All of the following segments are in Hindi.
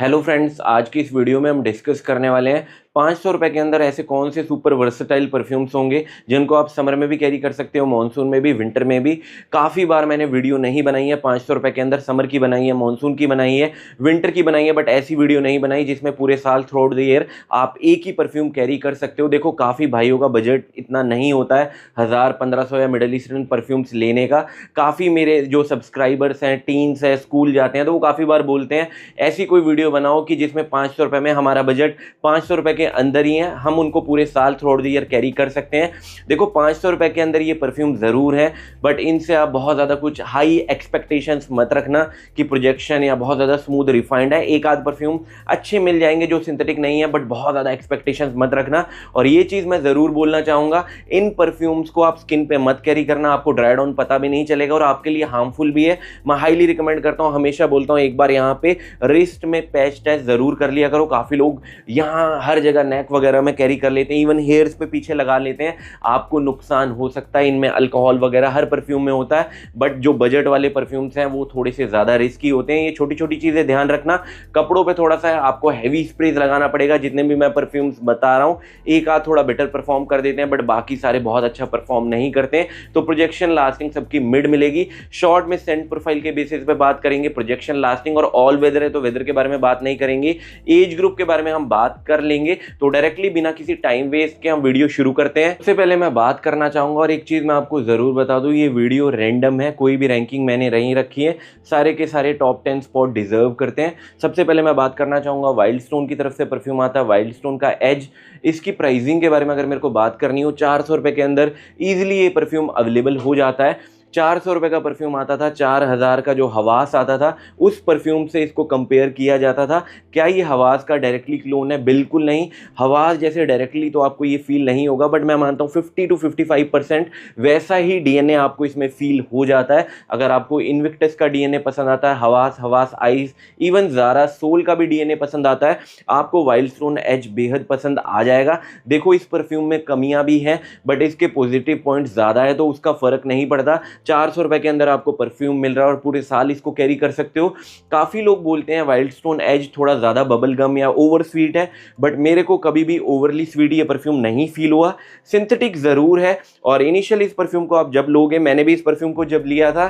हेलो फ्रेंड्स, आज की इस वीडियो में हम डिस्कस करने वाले हैं 500 रुपए के अंदर ऐसे कौन से सुपर वर्सेटाइल परफ्यूम्स होंगे जिनको आप समर में भी कैरी कर सकते हो, मानसून में भी, विंटर में भी। काफ़ी बार मैंने वीडियो नहीं बनाई है 500 रुपए के अंदर, समर की बनाई है, मानसून की बनाई है, विंटर की बनाई है, बट ऐसी वीडियो नहीं बनाई जिसमें पूरे साल थ्रू आउट द ईयर आप एक ही परफ्यूम कैरी कर सकते हो। देखो, काफ़ी भाइयों का बजट इतना नहीं होता है 1000-1500 या मिडल ईस्टर्न परफ्यूम्स लेने का। काफ़ी मेरे जो सब्सक्राइबर्स हैं, टीन्स हैं, स्कूल जाते हैं, तो वो काफ़ी बार बोलते हैं ऐसी कोई वीडियो बनाओ कि जिसमें 500 रुपए में हमारा बजट 500 रुपए के अंदर ही है, हम उनको पूरे साल through out the year carry कर सकते हैं। देखो, 500 रुपए के अंदर ये परफ्यूम ज़रूर है, बट इनसे आप बहुत ज़्यादा कुछ हाई एक्सपेक्टेशंस मत रखना कि प्रोजेक्शन या बहुत ज़्यादा स्मूथ रिफाइंड है। एक आध परफ्यूम अच्छे मिल जाएंगे जो सिंथेटिक नहीं है, बट बहुत ज़्यादा एक्सपेक्टेशंस मत रखना। और ये चीज़ मैं ज़रूर बोलना चाहूँगा, इन परफ्यूम्स को आप स्किन पे मत कैरी करना, आपको ड्राई डाउन पता भी नहीं चलेगा और आपके लिए हार्मफुल भी है। मैं हाईली रिकमेंड करता हूँ, हमेशा बोलता हूँ, एक बार यहाँ पे रिस्ट में पैच टेस्ट ज़रूर कर लिया करो। काफ़ी लोग यहाँ हर जगह नेक वगैरह में कैरी कर लेते हैं, इवन हेयर्स पे पीछे लगा लेते हैं, आपको नुकसान हो सकता है। इनमें अल्कोहल वगैरह हर परफ्यूम में होता है, बट जो बजट वाले परफ्यूम्स हैं वो थोड़े से ज़्यादा रिस्की होते हैं। ये छोटी छोटी चीज़ें ध्यान रखना। कपड़ों पे थोड़ा सा आपको हैवी स्प्रेज लगाना पड़ेगा। जितने भी मैं परफ्यूम्स बता रहा हूँ, एक आध थोड़ा बेटर परफॉर्म कर देते हैं, बट बाकी सारे बहुत अच्छा परफॉर्म नहीं करते हैं। तो प्रोजेक्शन लास्टिंग सबकी मिड मिलेगी। शॉर्ट में सेंट प्रोफाइल के बेसिस पे बात करेंगे, प्रोजेक्शन लास्टिंग, और ऑल वेदर है तो वेदर के बारे में बात नहीं करेंगे, एज ग्रुप के बारे में हम बात कर लेंगे। तो डायरेक्टली बिना किसी टाइम वेस्ट के हम वीडियो शुरू करते हैं। सबसे पहले मैं बात करना चाहूंगा, और एक चीज मैं आपको जरूर बता दूं, ये वीडियो रैंडम है, कोई भी रैंकिंग मैंने नहीं रखी है, सारे के सारे टॉप 10 स्पॉट डिजर्व करते हैं। सबसे पहले मैं बात करना चाहूंगा, वाइल्ड स्टोन की तरफ से परफ्यूम आता है, वाइल्ड स्टोन का एज। इसकी प्राइसिंग के बारे में अगर मेरे को बात करनी हो, 400 रुपए के अंदर ईजिली ये परफ्यूम अवेलेबल हो जाता है। 400 रुपए का परफ्यूम आता था, 4000 का जो हवास आता था उस परफ्यूम से इसको कंपेयर किया जाता था। क्या ये हवास का डायरेक्टली क्लोन है? बिल्कुल नहीं। हवास जैसे डायरेक्टली तो आपको ये फील नहीं होगा, बट मैं मानता हूँ 50 to 55% वैसा ही डीएनए आपको इसमें फील हो जाता है। अगर आपको इन्विक्टस का डीएनए पसंद आता है, हवास आइस, इवन ज़ारा सोल का भी डीएनए पसंद आता है, आपको वाइल्ड स्टोन एज बेहद पसंद आ जाएगा। देखो, इस परफ्यूम में कमियां भी हैं, बट इसके पॉजिटिव पॉइंट ज़्यादा है, तो उसका फर्क नहीं पड़ता। 400 रुपए के अंदर आपको परफ्यूम मिल रहा है और पूरे साल इसको कैरी कर सकते हो। काफ़ी लोग बोलते हैं वाइल्ड स्टोन एज थोड़ा ज़्यादा बबल गम या ओवर स्वीट है, बट मेरे को कभी भी ओवरली स्वीट ये परफ्यूम नहीं फील हुआ। सिंथेटिक ज़रूर है, और इनिशियल इस परफ्यूम को आप जब लोगे, मैंने भी इस परफ्यूम को जब लिया था,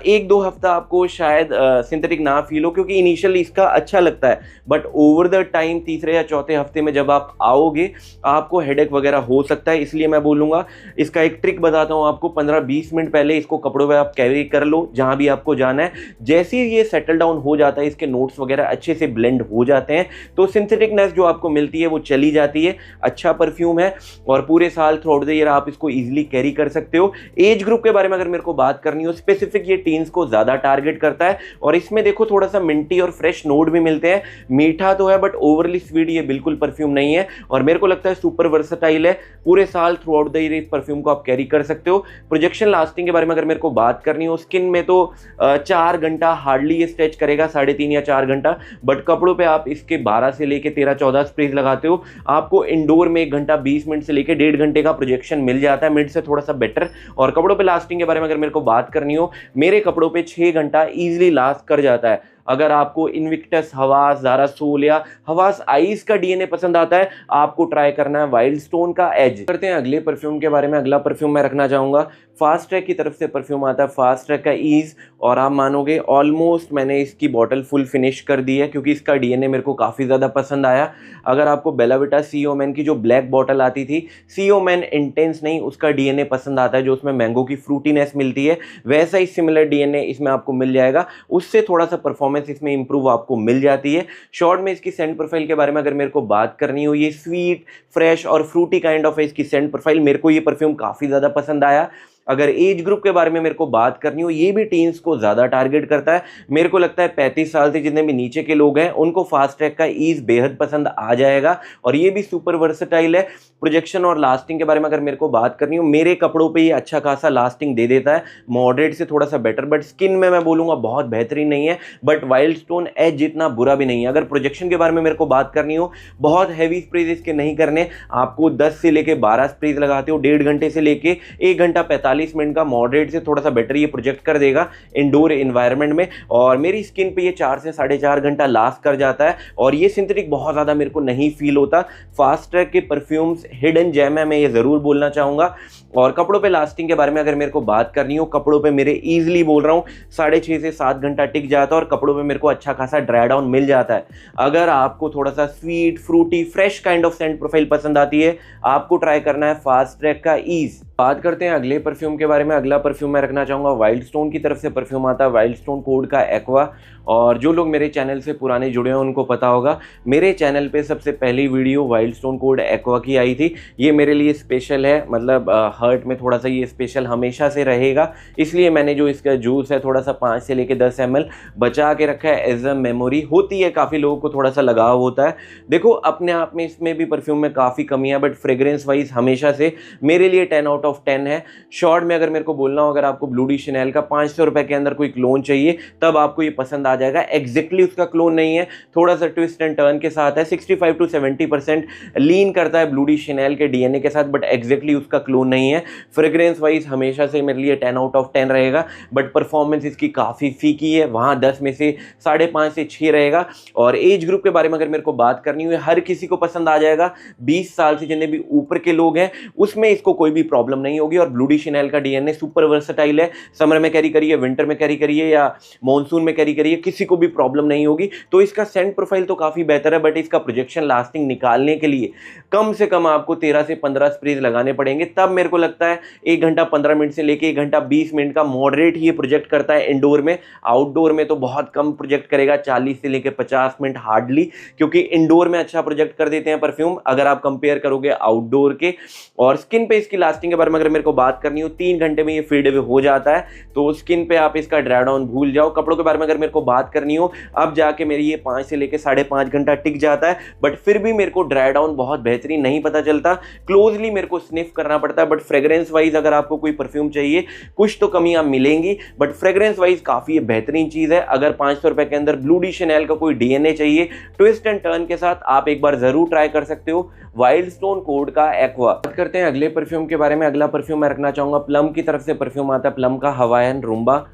1-2 हफ्ता आपको शायद सिंथेटिक ना फील हो, क्योंकि इनिशियली इसका अच्छा लगता है, बट ओवर द टाइम तीसरे या चौथे हफ्ते में जब आप आओगे आपको हेडेक वगैरह हो सकता है। इसलिए मैं बोलूँगा, इसका एक ट्रिक बताता हूँ आपको, 15-20 मिनट पहले इसको कपड़ों पे आप कैरी कर लो जहां भी आपको जाना है। जैसे ही ये सेटल डाउन हो जाता है, इसके नोट्स वगैरह अच्छे से ब्लेंड हो जाते हैं, तो सिंथेटिकनेस जो आपको मिलती है वो चली जाती है। अच्छा परफ्यूम है और पूरे साल थ्रू आउट द ईयर आप इसको इजीली कैरी कर सकते हो। एज ग्रुप के बारे में अगर मेरे को बात करनी हो, स्पेसिफिक ये टीन्स को ज्यादा टारगेट करता है, और इसमें देखो थोड़ा सा मिंटी और फ्रेश नोट भी मिलते हैं। मीठा तो है, बट ओवरली स्वीट ये बिल्कुल परफ्यूम नहीं है, और मेरे को लगता है सुपर वर्सेटाइल है। पूरे साल थ्रू आउट द ईयर इस परफ्यूम को आप कैरी कर सकते हो। प्रोजेक्शन लास्टिंग के बारे में अगर मेरे को बात करनी हो, स्किन में तो 4 घंटा हार्डली ये स्ट्रेच करेगा, 3.5 या 4 घंटा, बट कपड़ों पे आप इसके 12 से लेके 13-14 स्प्रेज लगाते हो, आपको इंडोर में 1 घंटा 20 मिनट से लेके 1.5 घंटे का प्रोजेक्शन मिल जाता है, मिड से थोड़ा सा बेटर। और कपड़ों पे लास्टिंग के बारे में अगर मेरे को बात करनी हो, मेरे कपड़ों पे 6 घंटा ईजिली लास्ट कर जाता है। अगर आपको इन्विक्टस, हवास, ज़ारा सोल या हवास आइस का डीएनए पसंद आता है, आपको ट्राई करना है वाइल्ड स्टोन का एज। करते हैं अगले परफ्यूम के बारे में। अगला परफ्यूम मैं रखना चाहूँगा, फास्ट ट्रैक की तरफ से परफ्यूम आता है, फास्ट ट्रैक का ईज। और आप मानोगे, ऑलमोस्ट मैंने इसकी बॉटल फुल फिनिश कर दी है, क्योंकि इसका डीएनए मेरे को काफ़ी ज़्यादा पसंद आया। अगर आपको बेला विटा सीओ मैन की जो ब्लैक बॉटल आती थी, सीओ मैन इंटेंस नहीं, उसका डीएनए पसंद आता है, जो उसमें मैंगो की फ्रूटीनेस मिलती है, वैसा ही सिमिलर डीएनए इसमें आपको मिल जाएगा। उससे थोड़ा सा परफॉर्मेंस इसमें इंप्रूव आपको मिल जाती है। शॉर्ट में इसकी सेंट प्रोफाइल के बारे में अगर मेरे को बात करनी हो, ये स्वीट, फ्रेश और फ्रूटी काइंड ऑफ है इसकी सेंट प्रोफाइल। मेरे को ये परफ्यूम काफ़ी ज़्यादा पसंद आया। अगर एज ग्रुप के बारे में मेरे को बात करनी हो, ये भी टीन्स को ज़्यादा टारगेट करता है। मेरे को लगता है 35 साल से जितने भी नीचे के लोग हैं उनको फास्ट ट्रैक का ईज बेहद पसंद आ जाएगा, और ये भी सुपर वर्सेटाइल है। प्रोजेक्शन और लास्टिंग के बारे में अगर मेरे को बात करनी हो, मेरे कपड़ों पे ये अच्छा खासा लास्टिंग दे देता है, मॉडरेट से थोड़ा सा बेटर, बट स्किन में मैं बोलूँगा बहुत बेहतरीन नहीं है, बट वाइल्ड स्टोन एज जितना बुरा भी नहीं है। अगर प्रोजेक्शन के बारे में मेरे को बात करनी हो, बहुत हैवी स्प्रेज इसके नहीं करने, आपको 10 से लेके 12 स्प्रेज लगाते हो, 1.5 घंटे से लेके 1 घंटा 45 40 मिनट का मॉडरेट से थोड़ा सा बेटर ये प्रोजेक्ट कर देगा इंडोर एनवायरनमेंट में। और मेरी स्किन पे ये 4 से 4.5 घंटा लास्ट कर जाता है और ये सिंथेटिक बहुत ज़्यादा मेरे को नहीं फील होता। फास्ट ट्रैक के परफ्यूम्स हिडन जेम है, मैं ये ज़रूर बोलना चाहूँगा। और कपड़ों पे लास्टिंग के बारे में अगर मेरे को बात करनी हो, कपड़ों पे मेरे ईजिली बोल रहा हूँ 6.5 से 7 घंटा टिक जाता है और कपड़ों पे मेरे को अच्छा खासा ड्राई डाउन मिल जाता है। अगर आपको थोड़ा सा sweet Frooti fresh kind of scent profile पसंद आती है, आपको ट्राई करना है फास्ट ट्रैक का ईज। बात करते हैं अगले परफ्यूम के बारे में। अगला परफ्यूम मैं रखना चाहूँगा वाइल्ड स्टोन की तरफ से परफ्यूम आता है, वाइल्ड स्टोन कोड का एक्वा। और जो लोग मेरे चैनल से पुराने जुड़े हैं उनको पता होगा, मेरे चैनल पे सबसे पहली video wild stone code aqua की आई थी। ये मेरे लिए स्पेशल है, मतलब हर्ट में थोड़ा सा ये स्पेशल हमेशा से रहेगा, इसलिए मैंने जो इसका जूस है थोड़ा सा 5 से लेकर 10 ml बचा के रखा है एज अ मेमोरी। होती है काफ़ी लोगों को थोड़ा सा लगाव होता है। देखो अपने आप में इसमें भी परफ्यूम में काफ़ी कमियाँ, बट फ्रेग्रेंस वाइज हमेशा से मेरे लिए 10 आउट ऑफ 10 है। शॉर्ट में अगर मेरे को बोलना हो, अगर आपको ब्लू डी शनेल का 500 रुपये के अंदर कोई क्लोन चाहिए तब आपको ये पसंद आ जाएगा। एग्जैक्टली उसका क्लोन नहीं है, थोड़ा सा ट्विस्ट एंड टर्न के साथ है। 65 to 70% लीन करता है ब्लू डी शनेल के डीएनए के साथ, बट एग्जैक्टली उसका क्लोन नहीं है। फ्रेग्रेंस वाइज हमेशा से मेरे लिए 10 आउट ऑफ 10 रहेगा, बट परफॉर्मेंस इसकी काफ़ी फीकी है, वहाँ 10 में से 5.5 से 6 रहेगा। और एज ग्रुप के बारे में अगर मेरे को बात करनी हुई, हर किसी को पसंद आ जाएगा। 20 साल से जितने भी ऊपर के लोग हैं उसमें इसको कोई भी प्रॉब्लम नहीं होगी। और ब्लू डी शनेल का डीएनए सुपर वर्सेटाइल है, समर में कैरी करिए, विंटर में कैरी करिए या मॉनसून में कैरी करिए, किसी को भी प्रॉब्लम नहीं होगी। तो इसका सेंट प्रोफाइल तो काफ़ी बेहतर है, बट इसका प्रोजेक्शन लास्टिंग निकालने के लिए कम से कम आपको 13 से 15 स्प्रेज लगाने पड़ेंगे। तब मेरे को लगता है 1 घंटा 15 मिनट से लेके 1 घंटा 20 मिनट का मॉडरेट ही ये प्रोजेक्ट करता है इंडोर में। आउटडोर में तो बहुत कम प्रोजेक्ट करेगा, 40 से लेके 50 मिनट हार्डली, क्योंकि इंडोर में अच्छा प्रोजेक्ट कर देते हैं परफ्यूम अगर आप कंपेयर करोगे आउटडोर के। और स्किन पे इसकी लास्टिंग के बारे में अगर मेरे को बात करनी हो, 3 घंटे में ये फेड अवे हो जाता है, तो स्किन पे आप इसका ड्राई डाउन भूल जाओ। कपड़ों के बारे में अगर मेरे को बात करनी हो, अब जाके मेरी ये 5 से लेके 5.5 घंटा टिक जाता है, बट फिर भी मेरे को ड्राई डाउन बहुत बेहतरीन नहीं पता चलता। क्लोजली मेरे को स्निफ करना पड़ता है। बट फ्रेग्रेंस वाइज अगर आपको कोई परफ्यूम चाहिए, कुछ तो कमियां मिलेंगी, बट फ्रेग्रेंस वाइज काफ़ी बेहतरीन चीज़ है। अगर 500 रुपये के अंदर ब्लू डी शनेल का कोई डीएनए चाहिए ट्विस्ट एंड टर्न के साथ, आप एक बार ज़रूर ट्राई कर सकते हो वाइल्ड स्टोन कोड का एक्वा। बात करते हैं अगले परफ्यूम के बारे में। अगला परफ्यूम मैं रखना चाहूँगा, प्लम की तरफ से परफ्यूम आता है, प्लम का हवायन रूम्बा।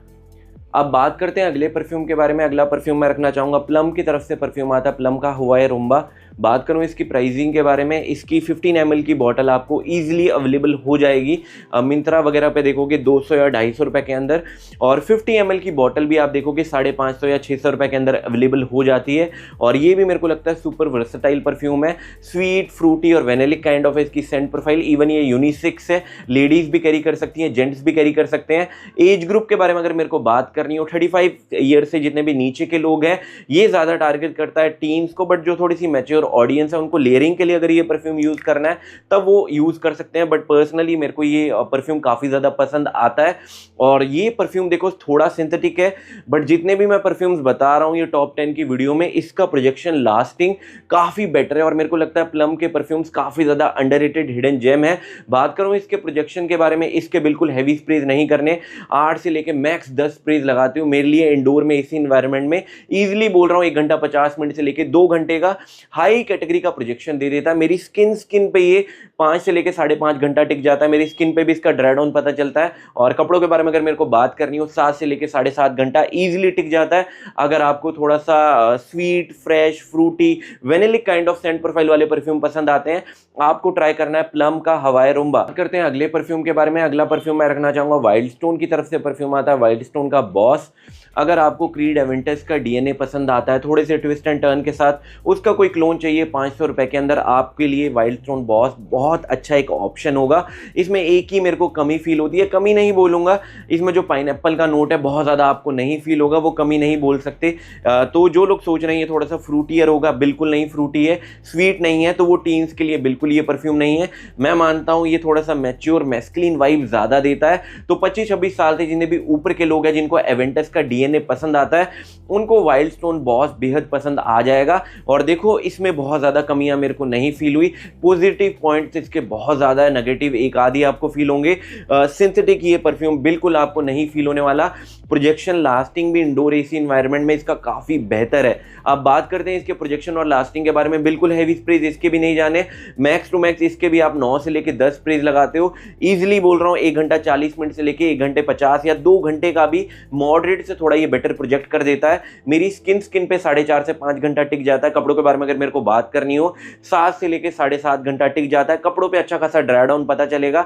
अब बात करते हैं अगले परफ्यूम के बारे में। अगला परफ्यूम मैं रखना चाहूँगा, प्लम की तरफ से परफ्यूम आता है, प्लम का हवाई रूम्बा। बात करूँ इसकी प्राइसिंग के बारे में, इसकी 15 ml की बॉटल आपको ईजिली अवेलेबल हो जाएगी। मिंत्रा वगैरह पे देखोगे 200 या 250 रुपये के अंदर, और 50 ml की बॉटल भी आप देखोगे 550 या 600 रुपये के अंदर अवेलेबल हो जाती है। और ये भी मेरे को लगता है सुपर वर्सेटाइल परफ्यूम है, स्वीट फ्रूटी और वेनेलिक काइंड ऑफ है इसकी सेंट प्रोफाइल। इवन ये यूनिसेक्स है, लेडीज़ भी कैरी कर सकती हैं, जेंट्स भी कैरी कर सकते हैं। एज ग्रुप के बारे में अगर मेरे को बात करनी हो, 35 ईयर से जितने भी नीचे के लोग हैं, ये ज़्यादा टारगेट करता है टीन्स को, बट जो थोड़ी सी मैच्योर ऑडियंस है उनको लेयरिंग के लिए अगर ये परफ्यूम यूज़ करना है तब वो यूज़ कर सकते हैं। बट पर्सनली मेरे को ये परफ्यूम काफ़ी ज़्यादा पसंद आता है। और ये परफ्यूम देखो थोड़ा सिंथेटिक है, बट जितने भी मैं परफ्यूम्स बता रहा हूँ ये टॉप 10 की वीडियो में, इसका प्रोजेक्शन लास्टिंग काफ़ी बेटर है। और मेरे को लगता है प्लम के परफ्यूम्स काफ़ी ज़्यादा अंडररेटेड हिडन जेम है। बात करूँ इसके प्रोजेक्शन के बारे में, इसके बिल्कुल हैवी स्प्रेज नहीं करने, 8 से लेके मैक्स 10 स्प्रेज लगाती हूँ। मेरे लिए इंडोर में इसी इन्वायरमेंट में ईजिली बोल रहा हूँ 1 घंटा 50 मिनट से लेके 2 घंटे का हाई कैटेगरी का प्रोजेक्शन दे देता है। मेरी स्किन पे ये 5 से लेके 5.5 घंटा टिक जाता है। मेरी स्किन पे भी इसका ड्राई डाउन पता चलता है। और कपड़ों के बारे में अगर मेरे को बात करनी हो, 7 से लेके 7.5 घंटा ईजिली टिक जाता है। अगर आपको थोड़ा सा sweet fresh fruity vanillic kind of scent profile वाले परफ्यूम पसंद आते हैं, आपको ट्राई करना है प्लम का हवाई रूम्बा। करते हैं अगले परफ्यूम के बारे में। अगला परफ्यूम मैं रखना चाहूँगा, वाइल्ड स्टोन की तरफ से परफ्यूम आता है, वाइल्ड स्टोन का बॉस। अगर आपको क्रीड एवेंटस का डीएनए पसंद आता है थोड़े से ट्विस्ट एंड टर्न के साथ, उसका कोई क्लोन चाहिए 500 रुपये के अंदर, आपके लिए वाइल्ड स्टोन बॉस बहुत अच्छा एक ऑप्शन होगा। इसमें एक ही मेरे को कमी फील होती है, कमी नहीं बोलूँगा, इसमें जो पाइनएप्पल का नोट है बहुत ज़्यादा आपको नहीं फील होगा, वो कमी नहीं बोल सकते। तो जो लोग सोच रहे हैं थोड़ा सा फ्रूटियर होगा, बिल्कुल नहीं फ्रूटी है, स्वीट नहीं है, तो वो टीन्स के लिए बिल्कुल ये परफ्यूम नहीं है। मैं मानता हूँ ये थोड़ा सा मैच्योर मैस्कुलिन वाइब ज़्यादा देता है। तो 25-26 साल से जितने भी ऊपर के लोग हैं जिनको एवेंटस का डीएनए पसंद आता है, उनको वाइल्ड स्टोन बॉस बेहद पसंद आ जाएगा। और देखो इसमें बहुत ज़्यादा कमियां मेरे को नहीं फील हुई। पॉजिटिव पॉइंट इसके बहुत ज़्यादा है, नेगेटिव एक आधी आपको फील होंगे। सिंथेटिक ये परफ्यूम बिल्कुल आपको नहीं फील होने वाला। प्रोजेक्शन लास्टिंग भी इंडोर एसी इन्वायरमेंट में इसका काफ़ी बेहतर है। अब बात करते हैं इसके प्रोजेक्शन और लास्टिंग के बारे में। बिल्कुल हैवी स्प्रेज इसके भी नहीं जाने, मैक्स टू मैक्स इसके भी आप 9 से लेके 10 स्प्रेज लगाते हो ईजिली। बोल रहा हूँ 1 घंटा 40 मिनट से लेके 1 घंटे 50 या 2 घंटे का भी मॉडरेट से थोड़ा ये बेटर प्रोजेक्ट कर देता है। मेरी स्किन पे 4.5 से 5 घंटा टिक जाता है। कपड़ों के बारे में अगर मेरे को बात करनी हो 7 से लेके 7.5 घंटा टिक जाता है। कपड़ों पे अच्छा खासा ड्राई डाउन पता चलेगा,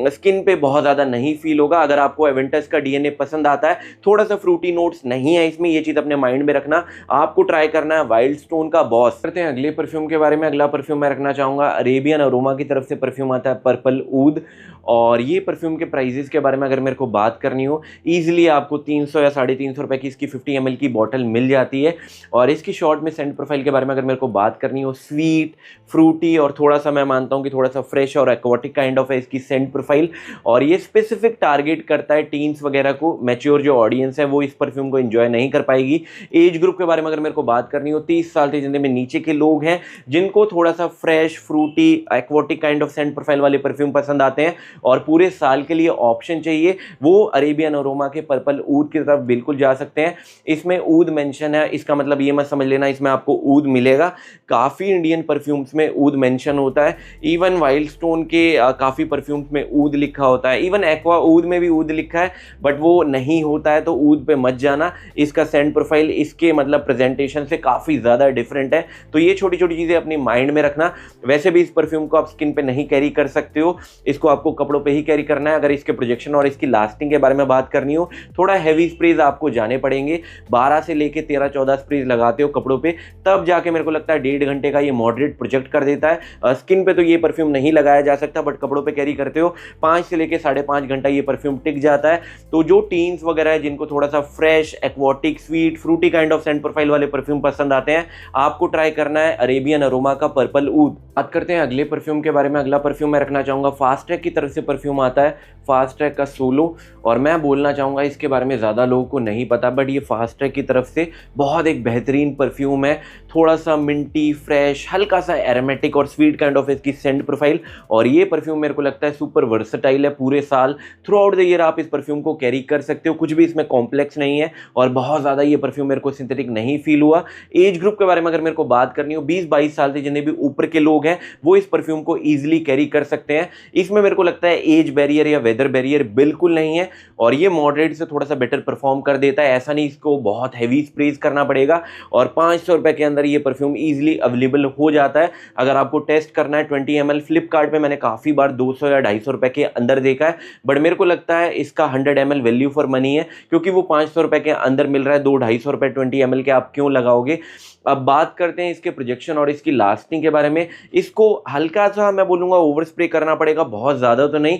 स्किन पे बहुत ज़्यादा नहीं फील होगा। अगर आपको एवेंटस का डीएनए पसंद आता है, थोड़ा सा फ्रूटी नोट्स नहीं है इसमें, ये चीज़ अपने माइंड में रखना। आपको ट्राई करना है वाइल्ड स्टोन का बॉस। करते हैं अगले परफ्यूम के बारे में। अगला परफ्यूम मैं रखना चाहूँगा अरेबियन अरोमा की तरफ से परफ्यूम आता है पर्पल ऊद। और ये परफ्यूम के प्राइजेस के बारे में अगर मेरे को बात करनी हो, ईजिली आपको 300 या 350 रुपये की इसकी 50 ml की बॉटल मिल जाती है। और इसकी शॉर्ट में सेंट प्रोफाइल के बारे में अगर मेरे को बात करनी हो, स्वीट, फ्रूटी और थोड़ा सा मैं मानता हूँ कि थोड़ा सा फ्रेश और एक्वाटिक काइंड ऑफ है इसकी सेंट प्रोफाइल। और ये स्पेसिफिक टारगेट करता है टीन्स वगैरह को। मैच्योर जो ऑडियंस है वो इस परफ्यूम को एंजॉय नहीं कर पाएगी। एज ग्रुप के बारे में अगर मेरे को बात करनी हो, 30 साल से जितने में नीचे के लोग हैं जिनको थोड़ा सा fresh, fruity, aquatic kind of scent profile वाले परफ्यूम पसंद आते हैं और पूरे साल के लिए ऑप्शन चाहिए, वो अरेबियन अरोमा के पर्पल ऊद की तरफ बिल्कुल जा सकते हैं। इसमें ऊद मेंशन है, इसका मतलब ये मत समझ लेना इसमें आपको ऊद मिलेगा। काफ़ी इंडियन परफ्यूम्स में ऊद मेंशन होता है। इवन वाइल्ड स्टोन के काफ़ी परफ्यूम्स में ऊद लिखा होता है। इवन एक्वा ऊद में भी ऊद लिखा है, बट वो नहीं होता है, तो ऊद पे मत जाना। इसका सेंट प्रोफाइल इसके मतलब प्रेजेंटेशन से काफ़ी ज़्यादा डिफरेंट है, तो ये छोटी छोटी चीज़ें अपनी माइंड में रखना। वैसे भी इस परफ्यूम को आप स्किन पे नहीं कैरी कर सकते हो, इसको आपको कपड़ों पे ही कैरी करना है। अगर इसके प्रोजेक्शन और इसकी लास्टिंग के बारे में बात करनी हो, थोड़ा हैवी स्प्रेज आपको जाने पड़ेंगे। 12 से लेके 13-14 स्प्रेज लगाते हो कपड़ों पे, तब जाके मेरे को लगता है 1.5 घंटे का ये मॉडरेट प्रोजेक्ट कर देता है। स्किन पे तो ये परफ्यूम नहीं लगाया जा सकता, बट कपड़ों पे कैरी करते हो 5 से लेके 5.5 घंटा ये परफ्यूम टिक जाता है। तो जो टीन्स वगैरह है जिनको थोड़ा सा fresh, aquatic, sweet, fruity kind of scent profile वाले परफ्यूम पसंद आते हैं, आपको ट्राई करना है अरेबियन अरोमा का पर्पल ऊद। बात करते हैं अगले परफ्यूम के बारे में। अगला परफ्यूम मैं रखना चाहूँगा फास्ट ट्रैक की तरफ से परफ्यूम आता है, फास्ट ट्रैक का सोलो। और मैं बोलना चाहूँगा इसके बारे में ज़्यादा लोगों को नहीं पता, बट ये फास्ट ट्रैक की तरफ से बहुत एक बेहतरीन परफ्यूम है। थोड़ा सा मिंटी, फ्रेश, हल्का सा एरोमेटिक और स्वीट काइंड ऑफ इसकी सेंट प्रोफाइल। और ये परफ्यूम मेरे को लगता है सुपर वर्सेटाइल है। पूरे साल थ्रू आउट द ईयर आप इस परफ्यूम को कैरी कर सकते हो, कुछ भी इसमें कॉम्प्लेक्स नहीं है और बहुत ज़्यादा ये परफ्यूम मेरे को सिंथेटिक नहीं फील हुआ। एज ग्रुप के बारे में अगर मेरे को बात करनी हो, 20-22 साल से जितने भी ऊपर के लोग हैं वो इस परफ्यूम को ईजिली कैरी कर सकते हैं। इसमें मेरे को लगता है एज बैरियर या वेदर बैरियर बिल्कुल नहीं है और ये मॉडरेट से थोड़ा सा बेटर परफॉर्म कर देता है। ऐसा नहीं इसको बहुत हैवी स्प्रेज करना पड़ेगा और 500 रुपए के अंदर ये परफ्यूम ईजिली अवेलेबल हो जाता है। अगर आपको टेस्ट करना है 20 ml, फ्लिपकार्ट पे मैंने काफ़ी बार 200 या 250 रुपए के अंदर देखा है, बट मेरे को लगता है इसका 100 ml वैल्यू फॉर मनी है, क्योंकि वो 500 रुपए के अंदर मिल रहा है। 200-250 रुपए 20 ml के आप क्यों लगाओगे। अब बात करते हैं इसके प्रोजेक्शन और इसकी लास्टिंग के बारे में। इसको हल्का सा मैं बोलूँगा ओवर स्प्रे करना पड़ेगा, बहुत ज़्यादा तो नहीं।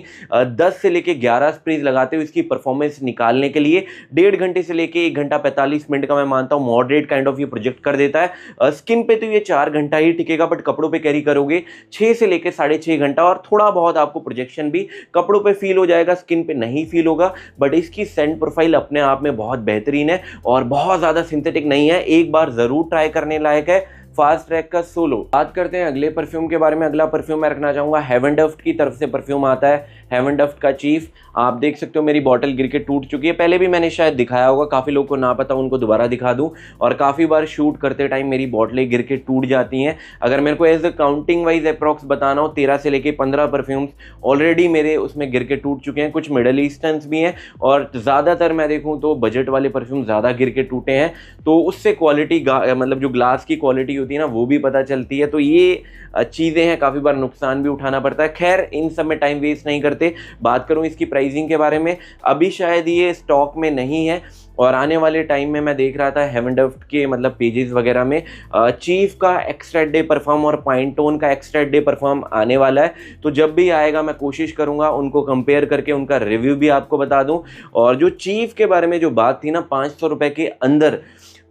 10 से लेके 11 स्प्रेज लगाते हो इसकी परफॉर्मेंस निकालने के लिए। 1.5 घंटे से लेके 1 घंटा 45 मिनट का मैं मानता हूँ मॉडरेट काइंड ऑफ ये प्रोजेक्ट कर देता है। स्किन पे तो ये 4 घंटा ही टिकेगा, बट कपड़ों पे कैरी करोगे 6 से लेके 6.5 घंटा और थोड़ा बहुत आपको प्रोजेक्शन भी कपड़ों पे फील हो जाएगा, स्किन पे नहीं फील होगा। बट इसकी सेंट प्रोफाइल अपने आप में बहुत बेहतरीन है और बहुत ज़्यादा सिंथेटिक नहीं है, एक बार ज़रूर ट्राई करने लायक है। फास्ट ट्रैक का सोलो। बात करते हैं अगले परफ्यूम के बारे में। अगला परफ्यूम मैं रखना चाहूँगा हेवन डफ्ट की तरफ से परफ्यूम आता है, हेवन डफ्ट का चीफ। आप देख सकते हो मेरी बॉटल गिर के टूट चुकी है, पहले भी मैंने शायद दिखाया होगा, काफ़ी लोगों को ना पता उनको दोबारा दिखा दूँ। और काफ़ी बार शूट करते टाइम मेरी बॉटलें गिर के टूट जाती हैं। अगर मेरे को as a counting wise approx बताना हो, 13 से लेके 15 परफ्यूम्स ऑलरेडी मेरे उसमें गिर के टूट चुके हैं। कुछ मिडल ईस्टर्न्स भी हैं और ज़्यादातर मैं देखूँ तो बजट वाले परफ्यूम ज़्यादा गिर के टूटे हैं, तो उससे क्वालिटी मतलब जो ग्लास की क्वालिटी होती है ना वो भी पता चलती है। तो ये चीज़ें हैं, काफ़ी बार नुकसान भी उठाना पड़ता है। खैर इन सब में टाइम वेस्ट नहीं करते। बात करूं इसकी प्राइसिंग के बारे में, अभी शायद ये स्टॉक में नहीं है और आने वाले टाइम में मैं देख रहा था हेवन डफ्ट के मतलब पेजेस वगैरह में चीफ का एक्स्ट्रा डे परफॉर्म और पाइंटोन का एक्स्ट्रा डे परफॉर्म आने वाला है। तो जब भी आएगा मैं कोशिश करूंगा उनको कंपेयर करके उनका रिव्यू भी आपको बता दूं। और जो चीफ के बारे में जो बात थी ना 500 रुपये के अंदर,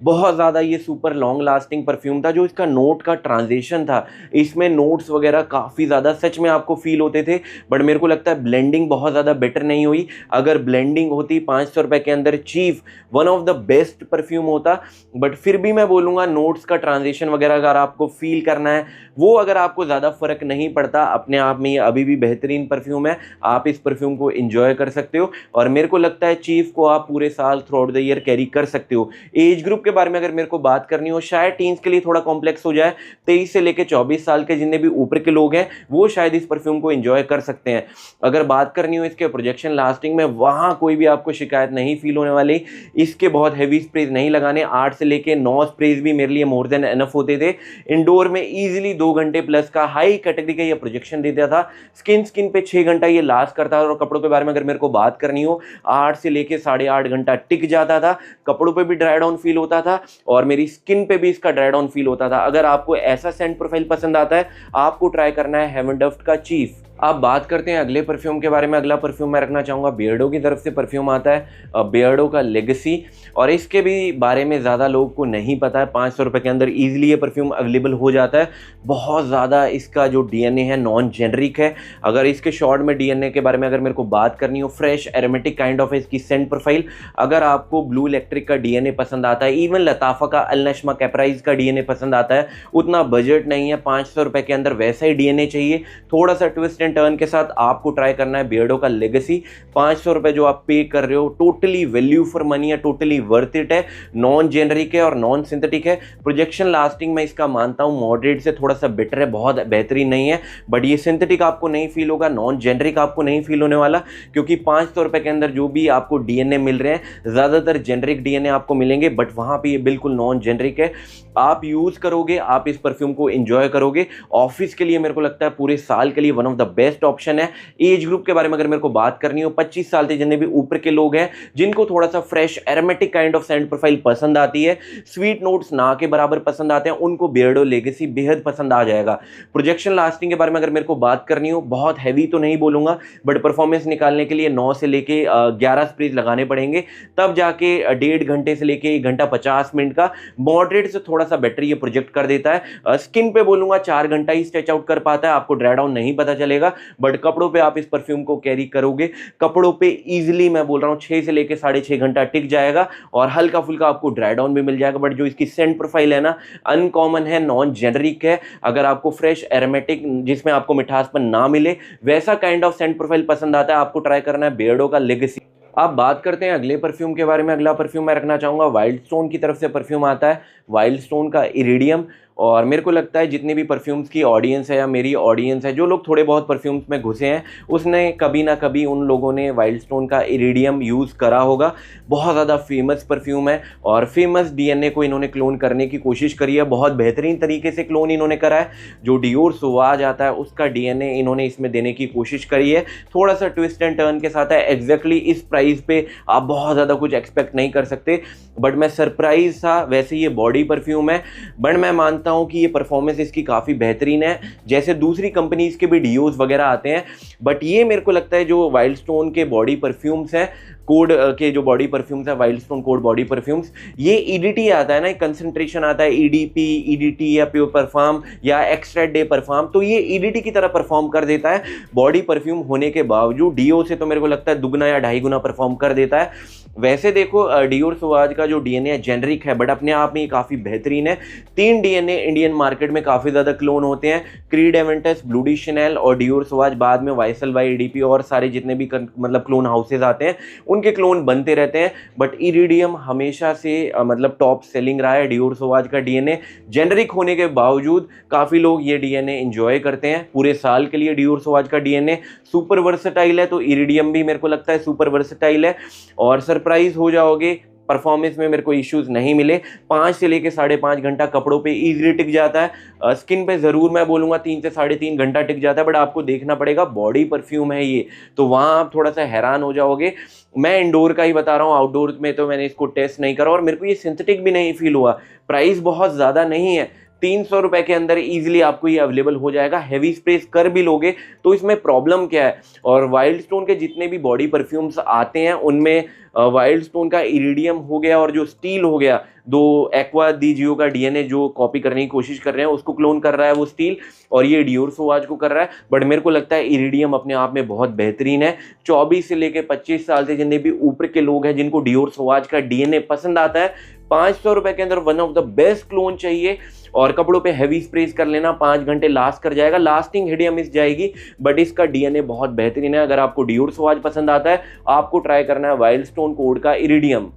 बहुत ज़्यादा ये सुपर लॉन्ग लास्टिंग परफ्यूम था। जो इसका नोट का ट्रांजिशन था, इसमें नोट्स वगैरह काफ़ी ज़्यादा सच में आपको फील होते थे, बट मेरे को लगता है ब्लेंडिंग बहुत ज़्यादा बेटर नहीं हुई। अगर ब्लेंडिंग होती 500 रुपये के अंदर chief one of the best perfume होता। बट फिर भी मैं बोलूँगा नोट्स का ट्रांजिशन वगैरह अगर आपको फील करना है, वो अगर आपको ज़्यादा फ़र्क नहीं पड़ता, अपने आप में ये अभी भी बेहतरीन परफ्यूम है। आप इस परफ्यूम को एंजॉय कर सकते हो और मेरे को लगता है चीफ को आप पूरे साल through out the year carry कर सकते हो। एज ग्रुप के बारे में अगर मेरे को बात करनी हो, शायद टीन्स के लिए थोड़ा कॉम्प्लेक्स हो जाए। 23 से लेकर 24 साल के जितने भी ऊपर के लोग हैं वो शायद इस परफ्यूम को एंजॉय कर सकते हैं। अगर बात करनी हो इसके प्रोजेक्शन लास्टिंग में, वहाँ कोई भी आपको शिकायत नहीं फील होने वाली। इसके बहुत हैवी स्प्रेज नहीं लगाने, 8 से लेकर 9 स्प्रेज भी मेरे लिए मोर देन एनफ होते थे। इंडोर में ईजिली 2 घंटे प्लस का हाई कैटेगरी का ये प्रोजेक्शन देता था। स्किन पे 6 घंटा ये लास्ट करता था। और कपड़ों के बारे में अगर मेरे को बात करनी हो, 8 से लेकर 8.5 घंटा टिक जाता था। कपड़ों पे भी ड्राई डाउन फील होता था और मेरी स्किन पे भी इसका ड्राई डाउन फील होता था। अगर आपको ऐसा सेंट प्रोफाइल पसंद आता है, आपको ट्राई करना है हेवन डस्ट का चीफ। अब बात करते हैं अगले परफ्यूम के बारे में। अगला परफ्यूम मैं रखना चाहूँगा, बियर्डो की तरफ से परफ्यूम आता है बियर्डो का लेगेसी। और इसके भी बारे में ज़्यादा लोगों को नहीं पता है। 500 रुपये के अंदर ईजिली ये परफ्यूम अवेलेबल हो जाता है। बहुत ज़्यादा इसका जो डीएनए है नॉन जेनरिक है। अगर इसके शॉर्ट में डीएनए के बारे में अगर मेरे को बात करनी हो, फ्रेश एरोमेटिक काइंड ऑफ है इसकी सेंट प्रोफाइल। अगर आपको ब्लू इलेक्ट्रिक का डीएनए पसंद आता है, इवन लताफ़ा का अल नश्मा कैप्राइज का डीएनए पसंद आता है, उतना बजट नहीं है, 500 रुपये के अंदर वैसा ही डीएनए चाहिए, थोड़ा सा ट्विस्ट एंड टर्न के साथ, आपको ट्राई करना है बियर्डो का लेगेसी। 500 रुपये जो आप पे कर रहे हो, टोटली वैल्यू फॉर मनी है, टोटली वर्थ इट है। नॉन जेनरिक है और नॉन सिंथेटिक है। प्रोजेक्शन लास्टिंग में इसका मानता हूँ मॉडरेट से थोड़ा सा बेटर है, बहुत बेहतरीन नहीं है। बट ये सिंथेटिक आपको नहीं फील होगा, नॉन जेनरिक आपको नहीं फील होने वाला, क्योंकि 500 रुपये के अंदर जो भी आपको डीएनए मिल रहे हैं, ज़्यादातर जेनरिक डीएनए आपको मिलेंगे, बट वहाँ पे ये बिल्कुल नॉन जेनरिक है। आप यूज़ करोगे, आप इस परफ्यूम को एंजॉय करोगे। ऑफिस के लिए मेरे को लगता है पूरे साल के लिए one of the best option है। एज ग्रुप के बारे में अगर मेरे को बात करनी हो, 25 साल से जितने भी ऊपर के लोग हैं, जिनको थोड़ा सा fresh aromatic kind of scent profile पसंद आती है, स्वीट नोट्स ना के बराबर पसंद आते हैं, उनको बियर्डो लेगेसी बेहद पसंद आ जाएगा। प्रोजेक्शन लास्टिंग के बारे में अगर मेरे को बात करनी हो, बहुत हैवी तो नहीं बोलूंगा, बट परफॉर्मेंस निकालने के लिए 9 से लेके 11 स्प्रेज लगाने पड़ेंगे, तब जाके 1.5 घंटे से लेके 1 घंटा 50 मिनट का मॉडरेट से थोड़ा सा बेटर ये प्रोजेक्ट कर देता है। स्किन पे बोलूंगा 4 घंटा ही स्ट्रेच आउट कर पाता है, आपको ड्राई डाउन नहीं पता चलेगा। बट कपड़ों पे आप इस परफ्यूम को कैरी करोगे, कपड़ों पे इजीली मैं बोल रहा हूँ 6 से लेके 6.5 घंटा टिक जाएगा और हल्का फुल्का आपको ड्राई डाउन भी मिल जाएगा। बट जो इसकी सेंट प्रोफाइल है ना, अनकॉमन है, नॉन जेनरिक है। अगर आपको फ्रेश एरोमेटिक जिसमें आपको मिठासपन ना मिले, वैसा काइंड ऑफ सेंट प्रोफाइल पसंद आता है, आपको ट्राई करना है बियर्डो का लेगेसी। अब बात करते हैं अगले परफ्यूम के बारे में। अगला परफ्यूम मैं रखना चाहूँगा, वाइल्ड स्टोन की तरफ से परफ्यूम आता है, वाइल्ड स्टोन का इरिडियम। और मेरे को लगता है जितने भी परफ्यूम्स की ऑडियंस है या मेरी ऑडियंस है, जो लोग थोड़े बहुत परफ्यूम्स में घुसे हैं, उसने कभी ना कभी उन लोगों ने वाइल्ड स्टोन का इरिडियम यूज़ करा होगा। बहुत ज़्यादा फेमस परफ्यूम है और फेमस डीएनए को इन्होंने क्लोन करने की कोशिश करी है। बहुत बेहतरीन तरीके से क्लोन इन्होंने करा है। जो डियोर सोवाज आता है उसका डीएनए इन्होंने इसमें देने की कोशिश करी है, थोड़ा सा ट्विस्ट एंड टर्न के साथ है। एग्जैक्टली इस प्राइस पे आप बहुत ज़्यादा कुछ एक्सपेक्ट नहीं कर सकते, बट मैं सरप्राइज था। वैसे ये बॉडी परफ्यूम है, बट मैं मानता हूं कि ये परफॉर्मेंस इसकी काफ़ी बेहतरीन है। जैसे दूसरी कंपनीज के भी डीओज वगैरह आते हैं, बट ये मेरे को लगता है जो वाइल्ड स्टोन के बॉडी परफ्यूम्स हैं, कोड के जो बॉडी परफ्यूम्स है, wild stone code body perfumes, ये ईडीटी आता है ना, कंसंट्रेशन आता है, ईडीपी, ईडीटी या प्योर परफ्यूम या एक्स्ट्रा डे परफ्यूम, तो ये ईडीटी की तरह परफॉर्म कर देता है बॉडी परफ्यूम होने के बावजूद। डीओ से तो मेरे को लगता है दुगना या 2.5 गुना परफॉर्म कर देता है। वैसे देखो डियोर सोवाज का जो डीएनए है जेनरिक है, बट अपने आप में ये काफ़ी बेहतरीन है। 3 डीएनए इंडियन मार्केट में काफ़ी ज़्यादा क्लोन होते हैं, क्रीड एवेंटस, ब्लूडी शनेल और डियोर सोवाज। बाद में वाइसल बाई ईडीपी और सारे जितने भी मतलब क्लोन हाउसेज आते हैं, उनके क्लोन बनते रहते हैं। बट इरिडियम हमेशा से मतलब टॉप सेलिंग रहा है। डियोर सोवाज का डीएनए जेनरिक होने के बावजूद काफ़ी लोग ये डीएनए एंजॉय करते हैं पूरे साल के लिए। डियोर सोवाज का डीएनए सुपर वर्सेटाइल है, तो इरिडियम भी मेरे को लगता है सुपर वर्सेटाइल है। और सरप्राइज हो जाओगे, परफॉर्मेंस में मेरे को इश्यूज नहीं मिले। 5 से लेके 5.5 घंटा कपड़ों पे इजीली टिक जाता है। स्किन पे ज़रूर मैं बोलूँगा 3 से 3.5 घंटा टिक जाता है, बट आपको देखना पड़ेगा, बॉडी परफ्यूम है ये, तो वहाँ आप थोड़ा सा हैरान हो जाओगे। मैं इंडोर का ही बता रहा हूँ, आउटडोर में तो मैंने इसको टेस्ट नहीं करा और मेरे को ये सिंथेटिक भी नहीं फील हुआ। प्राइस बहुत ज़्यादा नहीं है, 300 रुपये के अंदर इजीली आपको ये अवेलेबल हो जाएगा। हैवी स्प्रेस कर भी लोगे तो इसमें प्रॉब्लम क्या है। और वाइल्ड स्टोन के जितने भी बॉडी परफ्यूम्स आते हैं उनमें वाइल्ड स्टोन का इरिडियम हो गया और जो स्टील हो गया, दो एक्वा दी जियो का डीएनए जो कॉपी करने की कोशिश कर रहे हैं उसको क्लोन कर रहा है वो स्टील, और ये डियोर सोवाज को कर रहा है। बट मेरे को लगता है इरिडियम अपने आप में बहुत बेहतरीन है। 24 से लेके 25 साल से जितने भी ऊपर के लोग हैं जिनको डियोर सोवाज का डीएनए पसंद आता है, 500 रुपए के अंदर one of the best clone चाहिए। और कपड़ों पे हैवी स्प्रेस कर लेना, 5 घंटे लास्ट कर जाएगा, लास्टिंग हिडिया मिस जाएगी, बट इसका डीएनए बहुत बेहतरीन है। अगर आपको डियोर सोवाज पसंद आता है, आपको ट्राई करना है वाइल्ड स्टोन कोड का इरिडियम।